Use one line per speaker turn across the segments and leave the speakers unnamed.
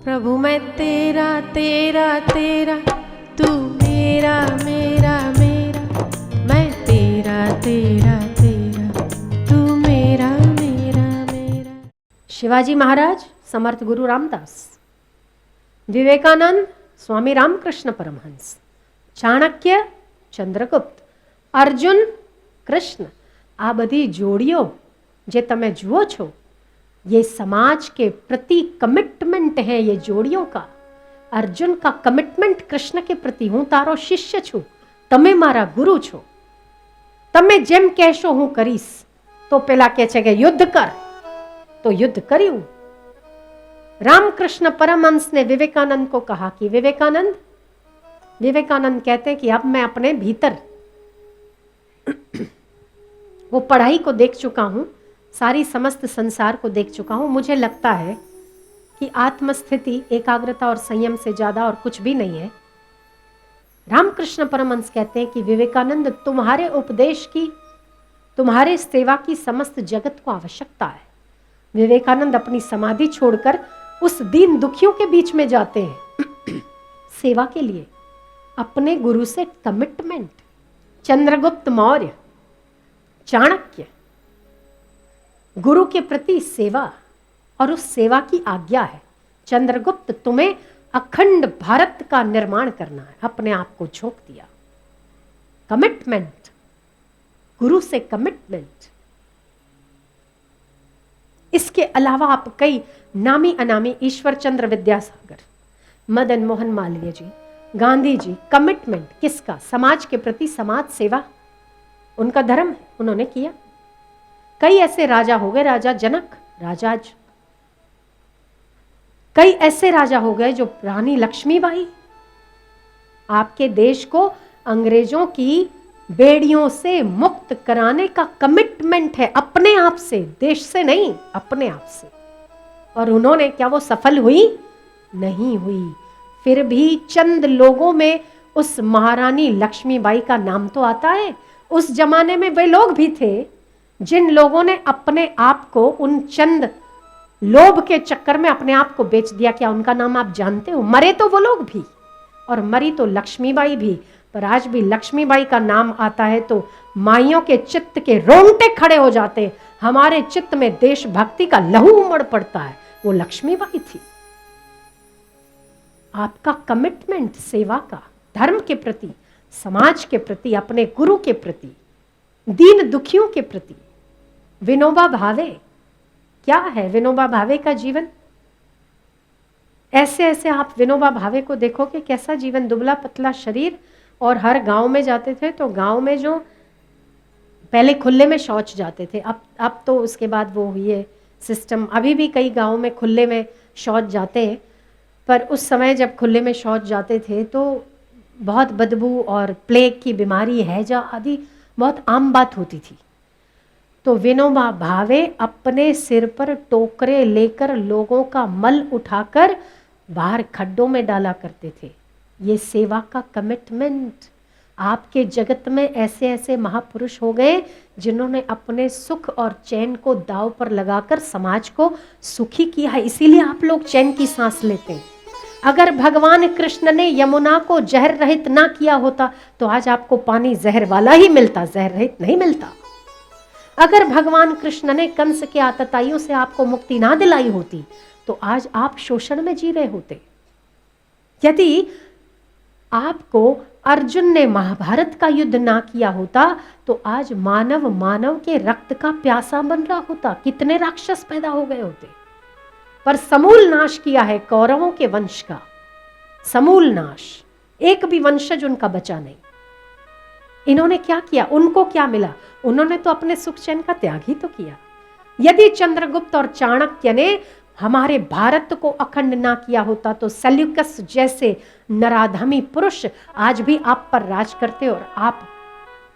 प्रभु मैं तेरा तेरा तेरा, तू मेरा मेरा मेरा, मैं तेरा तेरा तेरा, तू मेरा मेरा मेरा। शिवाजी महाराज, समर्थ गुरु रामदास, विवेकानंद, स्वामी रामकृष्ण परमहंस, चाणक्य, चंद्रगुप्त, અર્જુન, કૃષ્ણ, આ બધી જોડીઓ જે તમે જુઓ છો ये समाज के प्रति कमिटमेंट है। ये जोड़ियों का, अर्जुन का कमिटमेंट कृष्ण के प्रति, हूँ तारो शिष्य छू, तमे मारा गुरु छो, तमे जेम कहेशो हूँ करीश। तो पेला कहे छे के युद्ध कर, तो युद्ध कर्યું। रामकृष्ण परमहंस ने विवेकानंद को कहा कि विवेकानंद कहते हैं कि अब मैं अपने भीतर वो पढ़ाई को देख चुका हूं, सारी समस्त संसार को देख चुका हूं। मुझे लगता है कि आत्मस्थिति, एकाग्रता और संयम से ज्यादा और कुछ भी नहीं है। रामकृष्ण परमहंस कहते हैं कि विवेकानंद, तुम्हारे उपदेश की, तुम्हारे सेवा की समस्त जगत को आवश्यकता है। विवेकानंद अपनी समाधि छोड़कर उस दीन दुखियों के बीच में जाते हैं सेवा के लिए, अपने गुरु से कमिटमेंट। चंद्रगुप्त मौर्य, चाणक्य, गुरु के प्रति सेवा और उस सेवा की आज्ञा है। चंद्रगुप्त, तुम्हें अखंड भारत का निर्माण करना है, अपने आप को झोंक दिया। कमिटमेंट, गुरु से कमिटमेंट। इसके अलावा आप कई नामी अनामी, ईश्वर चंद्र विद्यासागर, मदन मोहन मालवीय जी, गांधी जी, कमिटमेंट किसका? समाज के प्रति, समाज सेवा उनका धर्म है, उन्होंने किया। कई ऐसे राजा हो गए, राजा जनक, राजाज, कई ऐसे राजा हो गए जो, रानी लक्ष्मीबाई, आपके देश को अंग्रेजों की बेड़ियों से मुक्त कराने का कमिटमेंट है, अपने आप से, देश से नहीं, अपने आप से। और उन्होंने, क्या वो सफल हुई? नहीं हुई। फिर भी चंद लोगों में उस महारानी लक्ष्मीबाई का नाम तो आता है। उस जमाने में वे लोग भी थे जिन लोगों ने अपने आप को उन चंद लोभ के चक्कर में अपने आप को बेच दिया। क्या उनका नाम आप जानते हो? मरे तो वो लोग भी, और मरी तो लक्ष्मीबाई भी। पर आज भी लक्ष्मीबाई का नाम आता है तो माइयों के चित्त के रोंगटे खड़े हो जाते हैं। हमारे चित्त में देशभक्ति का लहू उमड़ पड़ता है। वो लक्ष्मीबाई थी। आपका कमिटमेंट सेवा का, धर्म के प्रति, समाज के प्रति, अपने गुरु के प्रति, दीन दुखियों के प्रति। विनोबा भावे, क्या है विनोबा भावे का जीवन? ऐसे ऐसे आप विनोबा भावे को देखोगे, कैसा जीवन, दुबला पतला शरीर, और हर गांव में जाते थे तो गांव में जो पहले खुले में शौच जाते थे, अब तो उसके बाद वो ये सिस्टम, अभी भी कई गांवों में खुले में शौच जाते हैं। पर उस समय जब खुले में शौच जाते थे तो बहुत बदबू और प्लेग की बीमारी, हैजा आदि बहुत आम बात होती थी। तो विनोबा भावे अपने सिर पर टोकरे लेकर लोगों का मल उठाकर बाहर खड्डों में डाला करते थे। ये सेवा का कमिटमेंट। आपके जगत में ऐसे ऐसे महापुरुष हो गए जिन्होंने अपने सुख और चैन को दांव पर लगाकर समाज को सुखी किया है। इसीलिए आप लोग चैन की सांस लेते हैं। अगर भगवान कृष्ण ने यमुना को जहर रहित ना किया होता तो आज आपको पानी जहर वाला ही मिलता, जहर रहित नहीं मिलता। अगर भगवान कृष्ण ने कंस के आतताइयों से आपको मुक्ति ना दिलाई होती तो आज आप शोषण में जी रहे होते। यदि आपको अर्जुन ने महाभारत का युद्ध ना किया होता तो आज मानव के रक्त का प्यासा बन रहा होता, कितने राक्षस पैदा हो गए होते। पर समूल नाश किया है कौरवों के वंश का, समूल नाश, एक भी वंशज उनका बचा नहीं। इन्होंने क्या किया? उनको क्या मिला? उन्होंने तो अपने सुख चैन का त्याग ही तो किया। यदि चंद्रगुप्त और चाणक्य ने हमारे भारत को अखंड ना किया होता तो सेल्यूकस जैसे नराधमी पुरुष आज भी आप पर राज करते और आप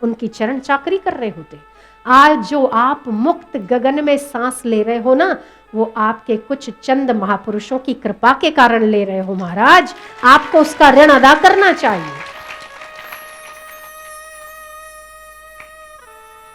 उनकी चरण चाकरी कर रहे होते। आज जो आप मुक्त गगन में सांस ले रहे हो ना, वो आपके कुछ चंद महापुरुषों की कृपा के कारण ले रहे हो महाराज। आपको उसका ऋण अदा करना चाहिए।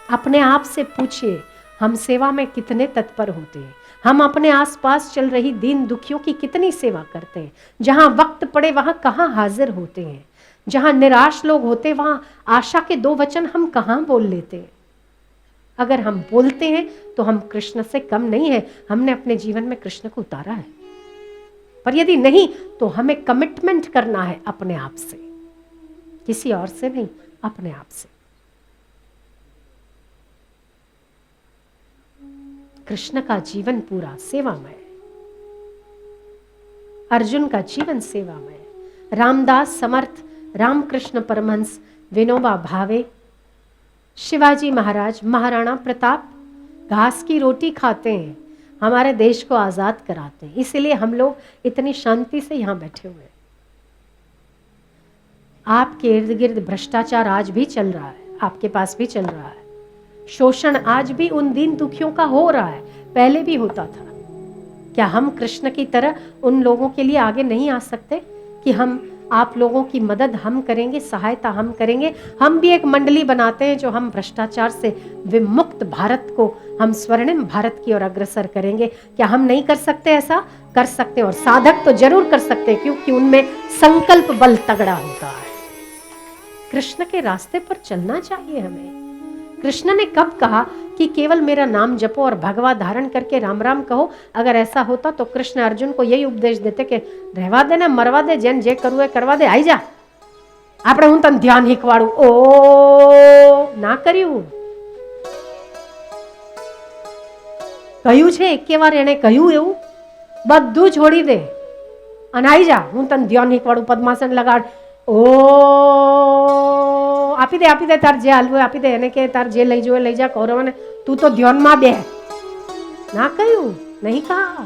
अपने आप से पूछिए, हम सेवा में कितने तत्पर होते हैं, हम अपने आसपास चल रही दीन दुखियों की कितनी सेवा करते हैं। जहां वक्त पड़े वहां कहां हाजिर होते हैं। जहां निराश लोग होते वहां आशा के 2 वचन हम कहां बोल लेते हैं। अगर हम बोलते हैं तो हम कृष्ण से कम नहीं है, हमने अपने जीवन में कृष्ण को उतारा है। पर यदि नहीं तो हमें कमिटमेंट करना है अपने आप से, किसी और से नहीं, अपने आप से। कृष्ण का जीवन पूरा सेवामय, अर्जुन का जीवन सेवामय, रामदास समर्थ, रामकृष्ण परमहंस, विनोबा भावे, शिवाजी महाराज, महाराणा प्रताप घास की रोटी खाते हैं, हमारे देश को आजाद कराते हैं। इसीलिए हम लोग इतनी शांति से यहां बैठे हुए हैं। आपके इर्द गिर्द भ्रष्टाचार आज भी चल रहा है, आपके पास भी चल रहा है। शोषण आज भी उन दीन दुखियों का हो रहा है, पहले भी होता था। क्या हम कृष्ण की तरह उन लोगों के लिए आगे नहीं आ सकते कि हम आप लोगों की मदद हम करेंगे, सहायता हम करेंगे। हम भी एक मंडली बनाते हैं जो हम भ्रष्टाचार से विमुक्त भारत को, हम स्वर्णिम भारत की ओर अग्रसर करेंगे। क्या हम नहीं कर सकते? ऐसा कर सकते हैं, और साधक तो जरूर कर सकते हैं, क्योंकि उनमें संकल्प बल तगड़ा होता है। कृष्ण के रास्ते पर चलना चाहिए हमें। कृष्ण ने कब कहा कि केवल मेरा नाम जपो और भगवा धारण करके राम राम कहो? अगर ऐसा होता तो कृष्ण अर्जुन को यही उपदेश देते कि रहवा दे ने, मरवा दे, जेन जे करવું એ કરવા દે, आई जा, આપણે હું તને ધ્યાન શીખવાડું। ओ ના કર્યું, કહ્યું છે એકે વાર એણે કહ્યું એવું, બધું છોડી દે અને आई जा, હું તને ધ્યાન શીખવાડું, પદ્માસન લગાડ। ओ આપી દે તાર જે હાલવું આપી દે, એને કે તાર જે લઈ જોવે લઈ જા, કૌરવને તું તો ધ્યાનમાં બે। ના કહ્યું, नहीं कहा।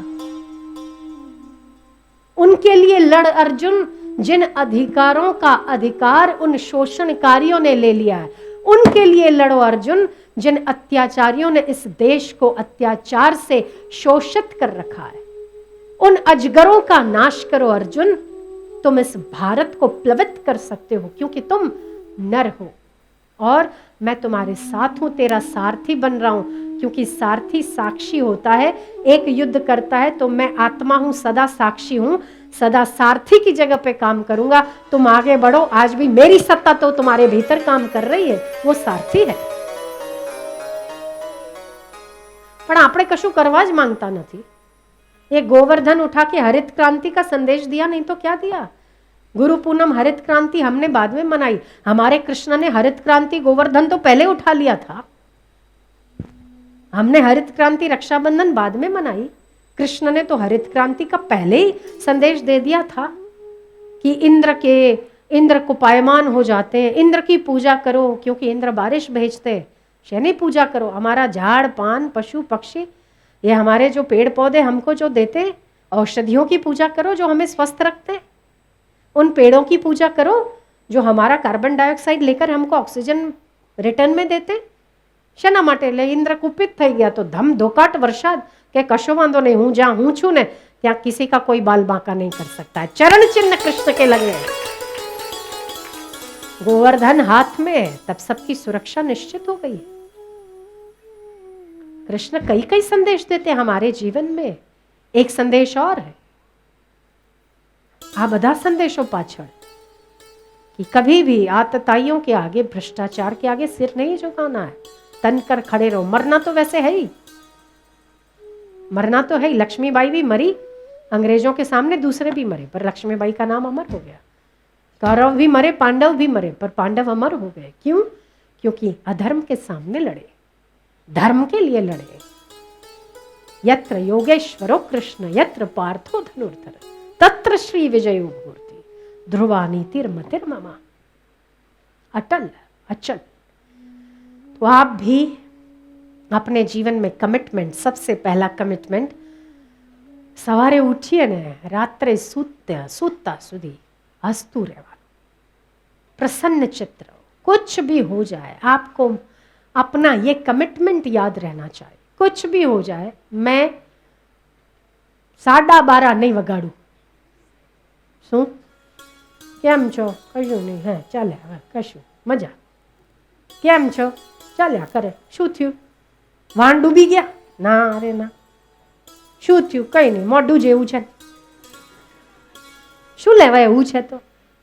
उनके लिए लड़ अर्जुन, जिन अधिकारों का अधिकार उन शोषणकारियों ने ले लिया है, उनके लिए लड़ो अर्जुन, जिन अत्याचारियों ने इस देश को अत्याचार से शोषित कर रखा है। उन अजगरों का नाश करो अर्जुन, तुम इस भारत को प्लवित कर सकते हो, क्योंकि तुम नर हो और मैं तुम्हारे साथ हूं, तेरा सारथी बन रहा हूं। क्योंकि सारथी साक्षी होता है, एक युद्ध करता है तो मैं आत्मा हूं, सदा साक्षी हूं, सदा सारथी की जगह पे काम करूंगा। तुम आगे बढ़ो, आज भी मेरी सत्ता तो तुम्हारे भीतर काम कर रही है, वो सारथी है। પણ આપણે કશું કરવા જ માંગતા નથી। ये गोवर्धन उठा के हरित क्रांति का संदेश दिया, नहीं तो क्या दिया? गुरु पूनम हरित क्रांति हमने बाद में मनाई, हमारे कृष्ण ने हरित क्रांति गोवर्धन तो पहले उठा लिया था। हमने हरित क्रांति रक्षाबंधन बाद में मनाई, कृष्ण ने तो हरित क्रांति का पहले ही संदेश दे दिया था कि इंद्र को पायमान हो जाते हैं, इंद्र की पूजा करो, क्योंकि इंद्र बारिश भेजते हैं। शनि पूजा करो, हमारा झाड़ पान पशु पक्षी, ये हमारे जो पेड़ पौधे हमको जो देते, औषधियों की पूजा करो जो हमें स्वस्थ रखते, उन पेड़ों की पूजा करो जो हमारा कार्बन डाइऑक्साइड लेकर हमको ऑक्सीजन रिटर्न में देते। શેના માટે? એટલે ઇન્દ્ર કુપિત થઈ ગયા તો ધમ ધોકાટ વરસાદ કે કશો વાંધો નહીં, હું જ્યાં હું છું ને ત્યાં किसी का कोई बाल बांका नहीं कर सकता है। चरण चिन्ह कृष्ण के लगे, गोवर्धन हाथ में, तब सबकी सुरक्षा निश्चित हो गई। कृष्ण कई कई संदेश देते हैं हमारे जीवन में। एक संदेश और है, आ बधा संदेशों पाछड़ कि कभी भी आतताइयों के आगे, भ्रष्टाचार के आगे सिर नहीं झुकाना है, तनकर खड़े रहो। मरना तो वैसे है ही, मरना तो है ही। लक्ष्मीबाई भी मरी, अंग्रेजों के सामने दूसरे भी मरे, पर लक्ष्मीबाई का नाम अमर हो गया। कौरव भी मरे, पांडव भी मरे, पर पांडव अमर हो गए। क्यों? क्योंकि अधर्म के सामने लड़े, धर्म के लिए लड़े। यत्र योगेश्वरो कृष्ण यत्र पार्थो धनुर्धर तत्र श्री विजयो भूर्ति ध्रुवा नीतिर्मतिर्ममा। अटल अचल। तो आप भी अपने जीवन में कमिटमेंट, सबसे पहला कमिटमेंट, सवारे उठिए ने रात्रे सूता सुधी हंसतू रहवानुं, प्रसन्न चित्त रहो। कुछ भी हो जाए आपको अपना ये कमिटमेंट याद रहना चाहिए। कुछ भी हो जाए, मैं 12:30 नहीं वगाड़ू। શું કેમ છો? કશું નહીં, હા ચાલ્યા, હા કશું મજા, કેમ છો? ચાલ્યા કરે। શું થયું? વાન ડૂબી ગયા? ના, અરે ના, શું થયું? કંઈ નહીં, મોઢું જેવું છે, શું લેવા એવું છે તો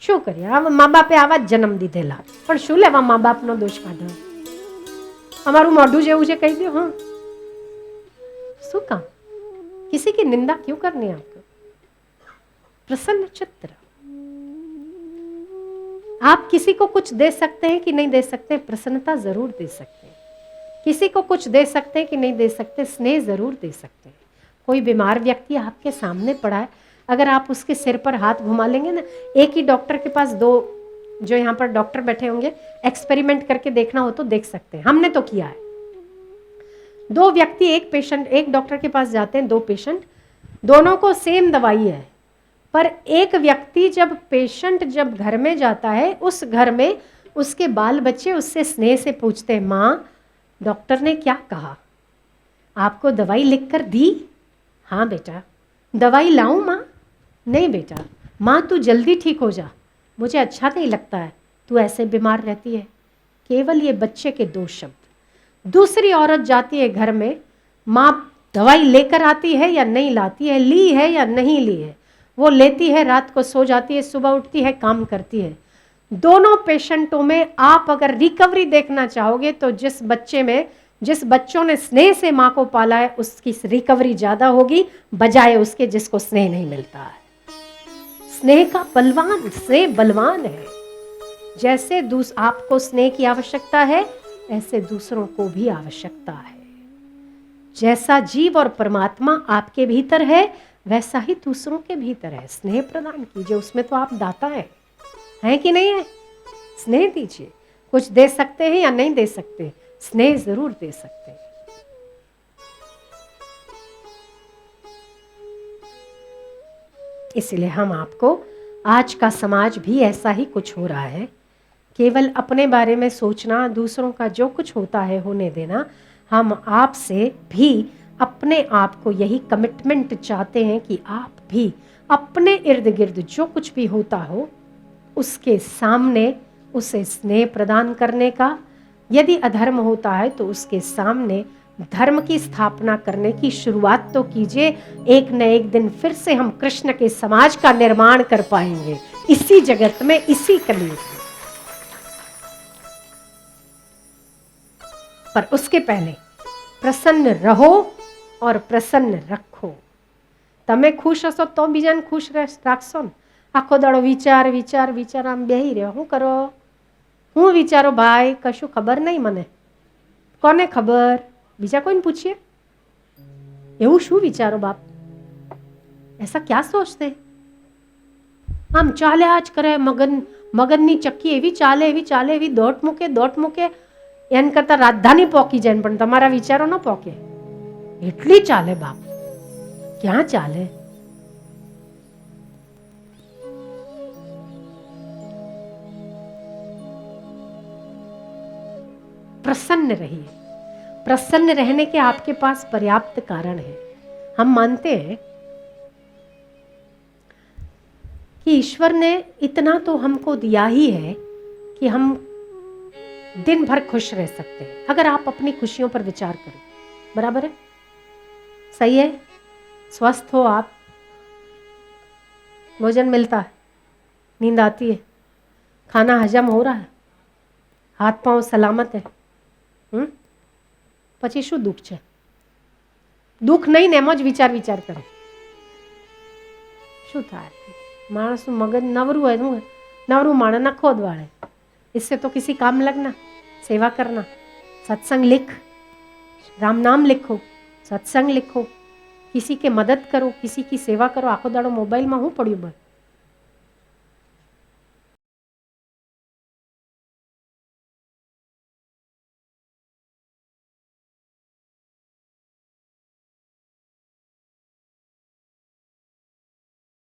શું કરીએ? આ મા બાપે આવા જ જન્મ દીધેલા, પણ શું લેવા મા બાપનો દોષ કાઢો? અમારું મોઢું જેવું છે કહી દો. હા, શું કામ किसी की निंदा क्यों करनी है आपको? प्रसन्न चित्त, आप किसी को कुछ दे सकते हैं कि नहीं दे सकते? प्रसन्नता जरूर दे सकते हैं. किसी को कुछ दे सकते हैं कि नहीं दे सकते? स्नेह जरूर दे सकते हैं. कोई बीमार व्यक्ति आपके सामने पड़ा है, अगर आप उसके सिर पर हाथ घुमा लेंगे ना, एक ही डॉक्टर के पास दो, जो यहाँ पर डॉक्टर बैठे होंगे, एक्सपेरिमेंट करके देखना हो तो देख सकते हैं, हमने तो किया है. दो व्यक्ति, एक पेशेंट, एक डॉक्टर के पास जाते हैं, दो पेशेंट, दोनों को सेम दवाई है, पर एक व्यक्ति जब पेशेंट जब घर में जाता है, उस घर में उसके बाल बच्चे उससे स्नेह से पूछते हैं, माँ डॉक्टर ने क्या कहा? आपको दवाई लिख कर दी? हाँ बेटा. दवाई लाऊं माँ? नहीं बेटा. माँ तू जल्दी ठीक हो जा, मुझे अच्छा नहीं लगता है तू ऐसे बीमार रहती है. केवल ये बच्चे के दो शब्द. दूसरी औरत जाती है घर में, माँ दवाई लेकर आती है या नहीं लाती है, ली है या नहीं ली है, वो लेती है, रात को सो जाती है, सुबह उठती है, काम करती है. दोनों पेशेंटों में आप अगर रिकवरी देखना चाहोगे तो जिस बच्चे में, जिस बच्चों ने स्नेह से माँ को पाला है, उसकी रिकवरी ज़्यादा होगी बजाय उसके जिसको स्नेह नहीं मिलता है. स्नेह का बलवान, स्नेह बलवान है. जैसे आपको स्नेह की आवश्यकता है, ऐसे दूसरों को भी आवश्यकता है. जैसा जीव और परमात्मा आपके भीतर है, वैसा ही दूसरों के भीतर है. स्नेह प्रदान कीजिए, उसमें तो आप दाता है कि नहीं है? स्नेह दीजिए. कुछ दे सकते हैं या नहीं दे सकते? स्नेह जरूर दे सकते हैं. इसलिए हम आपको, आज का समाज भी ऐसा ही कुछ हो रहा है, केवल अपने बारे में सोचना, दूसरों का जो कुछ होता है होने देना. हम आपसे भी अपने आप को यही कमिटमेंट चाहते हैं कि आप भी अपने इर्द गिर्द जो कुछ भी होता हो उसके सामने उसे स्नेह प्रदान करने का, यदि अधर्म होता है तो उसके सामने धर्म की स्थापना करने की शुरुआत तो कीजिए. एक न एक दिन फिर से हम कृष्ण के समाज का निर्माण कर पाएंगे, इसी जगत में, इसी कलयुग में. पर उसके पहले प्रसन्न रहो और प्रसन्न रखो. તમે ખુશ હશો તો બીજાને ખુશ રાખશો ને. આખો દાડો વિચાર વિચાર વિચાર આમ બેહી રહ્યો, શું કરો? હું વિચારો ભાઈ? કશું ખબર નહીં મને. કોને ખબર? બીજા કોઈને પૂછીએ. એવું શું વિચારો બાપ? ऐसा क्या सोचते? આમ ચાલ્યા જ કરે. મગનની ચક્કી એવી ચાલે, એવી ચાલે, એવી દોટ મૂકે. એન કરતા રાજધાની પોકી જાય, પણ તમારા વિચારો ન પોકે એટલી ચાલે બાપ. ક્યાં ચાલે? प्रसन्न रहिए. प्रसन्न रहने के आपके पास पर्याप्त कारण है. हम मानते हैं कि ईश्वर ने इतना तो हमको दिया ही है कि हम दिन भर खुश रह सकते हैं, अगर आप अपनी खुशियों पर विचार करो. बराबर है? सही है? स्वस्थ हो आप, भोजन मिलता है, नींद आती है, खाना हजम हो रहा है, हाथ पांव सलामत है. પછી શું દુઃખ છે? દુઃખ નહીં ને એમ જ વિચાર કરે. શું થાય? માણસનું મગજ નવરું હોય, શું નવરું માણસ ના ખોદ વાળે. इससे तो किसी काम लगना, सेवा करना. सत्संग लिख, राम नाम लिखो, सत्संग लिखो, किसी के मदद करो, किसी की सेवा करो. आखो दाड़ो मोबाइल में હું પડ્યું બસ.